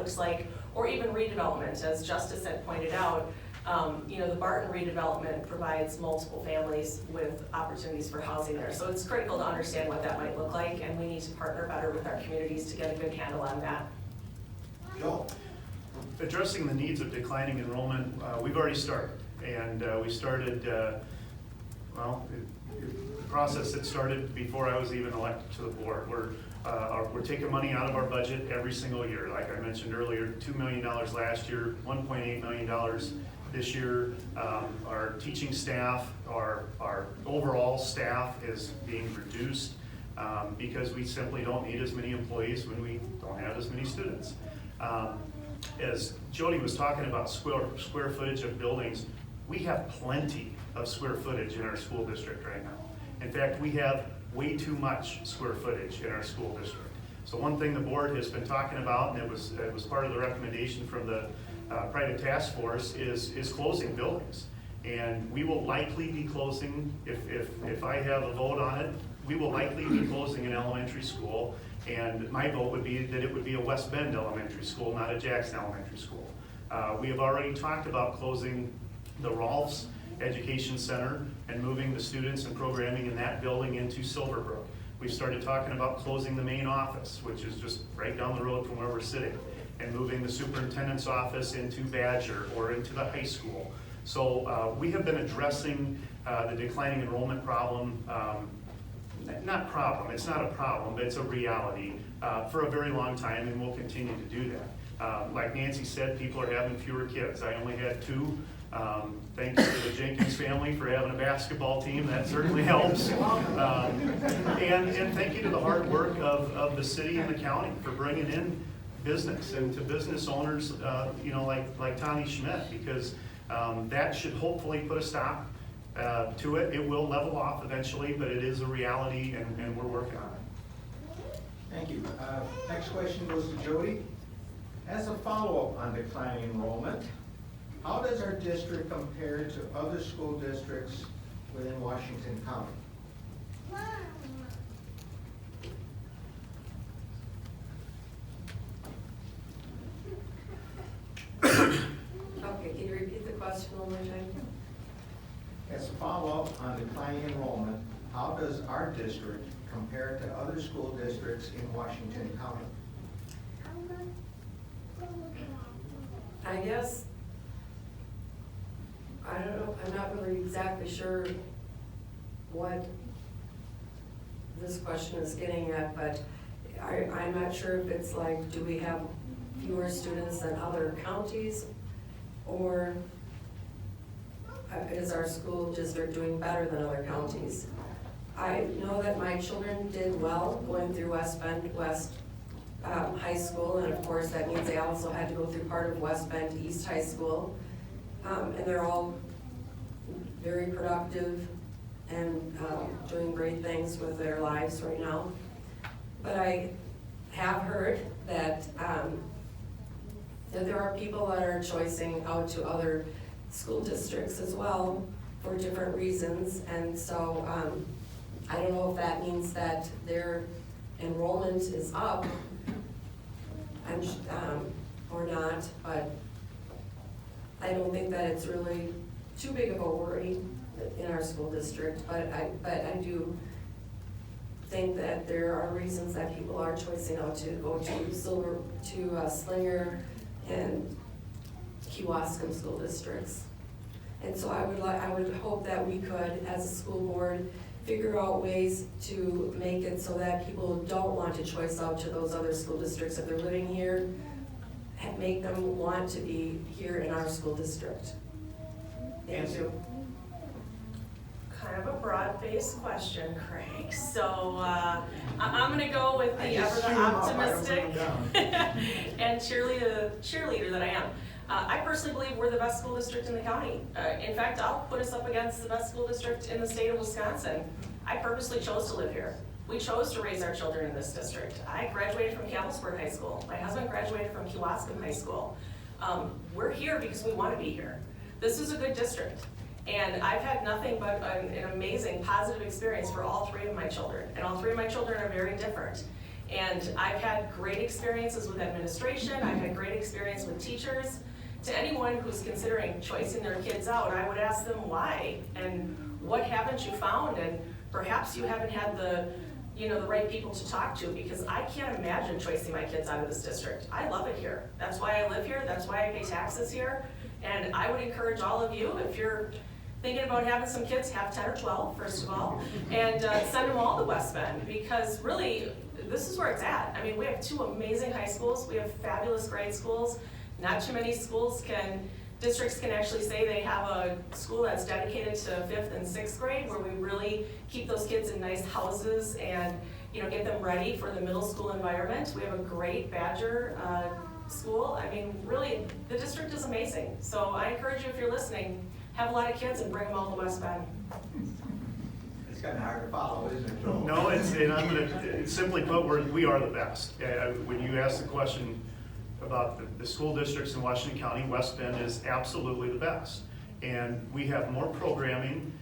looks like, or even redevelopment, as Justice had pointed out. The Barton redevelopment provides multiple families with opportunities for housing there. So it's critical to understand what that might look like, and we need to partner better with our communities to get a good handle on that. Joe? Addressing the needs of declining enrollment, we've already started. And we started, the process that started before I was even elected to the board. We're taking money out of our budget every single year. Like I mentioned earlier, $2 million last year, $1.8 million this year. Our teaching staff, our overall staff is being reduced because we simply don't need as many employees when we don't have as many students. As Jody was talking about square footage of buildings, we have plenty of square footage in our school district right now. In fact, we have way too much square footage in our school district. So one thing the board has been talking about, and it was part of the recommendation from the private task force, is closing buildings. And we will likely be closing, if I have a vote on it, we will likely be closing an elementary school. And my vote would be that it would be a West Bend elementary school, not a Jackson elementary school. We have already talked about closing the Rolfs Education Center and moving the students and programming in that building into Silverbrook. We've started talking about closing the main office, which is just right down the road from where we're sitting, and moving the superintendent's office into Badger or into the high school. So we have been addressing the declining enrollment problem. Not problem, it's not a problem, but it's a reality for a very long time, and we'll continue to do that. Like Nancy said, people are having fewer kids. I only had 2. Thanks to the Jenkins family for having a basketball team, that certainly helps. And thank you to the hard work of the city and the county for bringing in business and to business owners, like Tommy Schmidt, because that should hopefully put a stop to it. It will level off eventually, but it is a reality, and we're working on it. Thank you. Next question goes to Jody. As a follow-up on declining enrollment, how does our district compare to other school districts within Washington County? Okay, can you repeat the question one more time? As a follow-up on declining enrollment, how does our district compare to other school districts in Washington County? I guess, I don't know, I'm not really exactly sure what this question is getting at, but I'm not sure if it's like, do we have fewer students than other counties, or is our school district doing better than other counties? I know that my children did well going through West Bend West High School, and of course that means they also had to go through part of West Bend East High School, and they're all very productive and doing great things with their lives right now. But I have heard that that there are people that are choicing out to other school districts as well for different reasons, and so I don't know if that means that their enrollment is up or not, but I don't think that it's really too big of a worry in our school district, but I do think that there are reasons that people are choicing out to go to Slinger and Kewaskum school districts. And so I would hope that we could, as a school board, figure out ways to make it so that people don't want to choice out to those other school districts if they're living here, and make them want to be here in our school district. Thank you. Kind of a broad-based question, Craig. So I'm going to go with the ever optimistic and cheerleader that I am. I personally believe we're the best school district in the county. In fact, I'll put us up against the best school district in the state of Wisconsin. I purposely chose to live here. We chose to raise our children in this district. I graduated from Campbellsburg High School. My husband graduated from Kewaskum High School. We're here because we want to be here. This is a good district. And I've had nothing but an amazing positive experience for all 3 of my children. And all 3 of my children are very different. And I've had great experiences with administration, I've had great experience with teachers. To anyone who's considering choicing their kids out, I would ask them why, and what haven't you found, and perhaps you haven't had the right people to talk to, because I can't imagine choicing my kids out of this district. I love it here. That's why I live here, that's why I pay taxes here, and I would encourage all of you, if you're thinking about having some kids, have 10 or 12, first of all, and send them all to West Bend, because really, this is where it's at. I mean, we have 2 amazing high schools, we have fabulous grade schools. Not too many districts can actually say they have a school that's dedicated to 5th and 6th grade, where we really keep those kids in nice houses and get them ready for the middle school environment. We have a great Badger school. I mean, really, the district is amazing. So I encourage you, if you're listening, have a lot of kids and bring them all to West Bend. It's kind of hard to follow, isn't it, Joel? No, and I'm gonna, simply put, we are the best. When you ask the question about the school districts in Washington County, West Bend is absolutely the best. And we have more programming,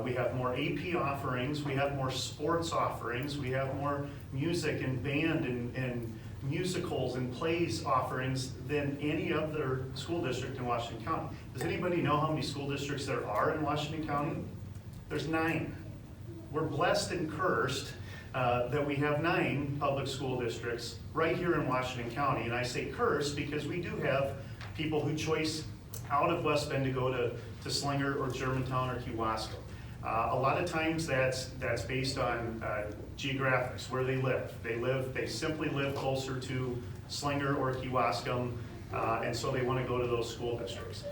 we have more AP offerings, we have more sports offerings, we have more music and band and musicals and plays offerings than any other school district in Washington County. Does anybody know how many school districts there are in Washington County? There's 9. We're blessed and cursed that we have 9 public school districts right here in Washington County. And I say cursed because we do have people who choice out of West Bend to go to Slinger or Germantown or Kewaskum. A lot of times that's based on geographics, where they live. They simply live closer to Slinger or Kewaskum, and so they want to go to those school districts.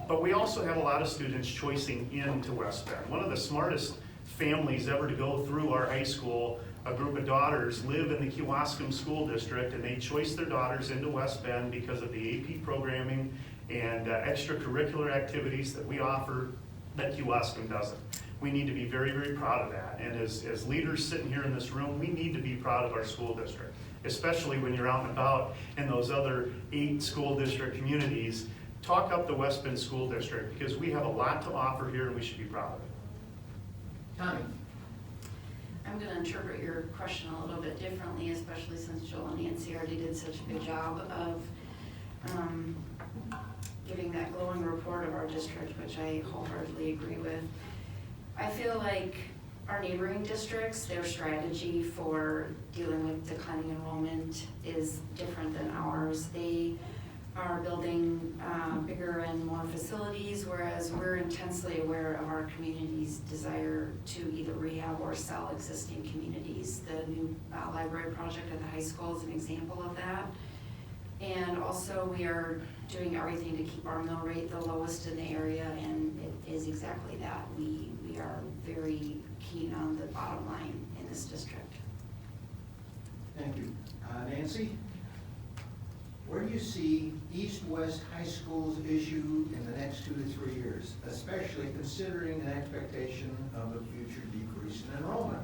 But we also have a lot of students choicing into West Bend. One of the smartest families ever to go through our high school, a group of daughters live in the Kewaskum School District, and they choice their daughters into West Bend because of the AP programming and extracurricular activities that we offer that Kewaskum doesn't. We need to be very, very proud of that. And as leaders sitting here in this room, we need to be proud of our school district, especially when you're out and about in those other 8 school district communities. Talk up the West Bend School District, because we have a lot to offer here and we should be proud of it. Tommy? I'm going to interpret your question a little bit differently, especially since Joel and Nancy already did such a good job of giving that glowing report of our district, which I wholeheartedly agree with. I feel like our neighboring districts, their strategy for dealing with declining enrollment is different than ours. They are building bigger and more facilities, whereas we're intensely aware of our community's desire to either rehab or sell existing communities. The new library project at the high school is an example of that. And also we are doing everything to keep our mill rate the lowest in the area, and it is exactly that. We are very keen on the bottom line in this district. Thank you. Nancy? Where do you see east-west high schools issue in the next 2 to 3 years, especially considering an expectation of a future decrease in enrollment?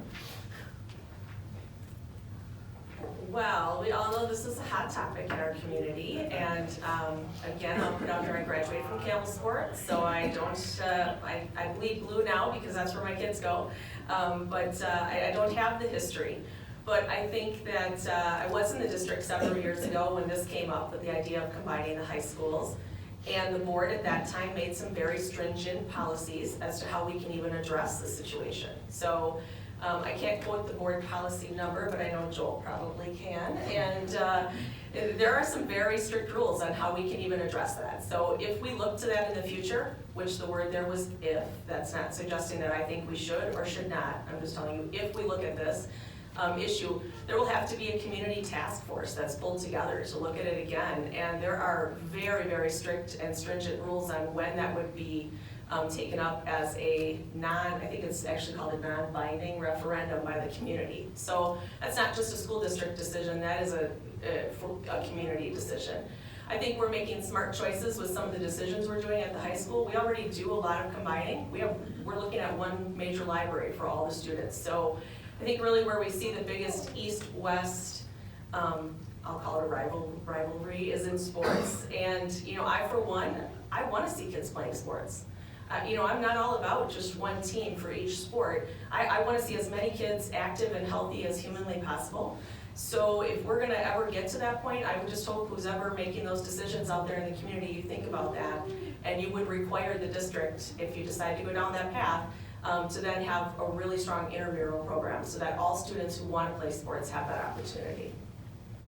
Well, we all know this is a hot topic in our community, and again, I'll put out there, I graduated from Campbell Sports, so I don't, I bleed blue now because that's where my kids go, but I don't have the history. But I think that I was in the district several years ago when this came up, with the idea of combining the high schools. And the board at that time made some very stringent policies as to how we can even address the situation. So I can't quote the board policy number, but I know Joel probably can. And there are some very strict rules on how we can even address that. So if we look to that in the future, which the word there was if, that's not suggesting that I think we should or should not. I'm just telling you, if we look at this issue, there will have to be a community task force that's pulled together to look at it again. And there are very, very strict and stringent rules on when that would be taken up as a I think it's actually called a non-binding referendum by the community. So that's not just a school district decision, that is a community decision. I think we're making smart choices with some of the decisions we're doing at the high school. We already do a lot of combining. We're looking at one major library for all the students. So I think really where we see the biggest east-west, I'll call it a rivalry, is in sports. And I, for one, I want to see kids playing sports. I'm not all about just one team for each sport. I want to see as many kids active and healthy as humanly possible. So if we're gonna ever get to that point, I would just hope who's ever making those decisions out there in the community, you think about that. And you would require the district, if you decide to go down that path, to then have a really strong intramural program so that all students who want to play sports have that opportunity.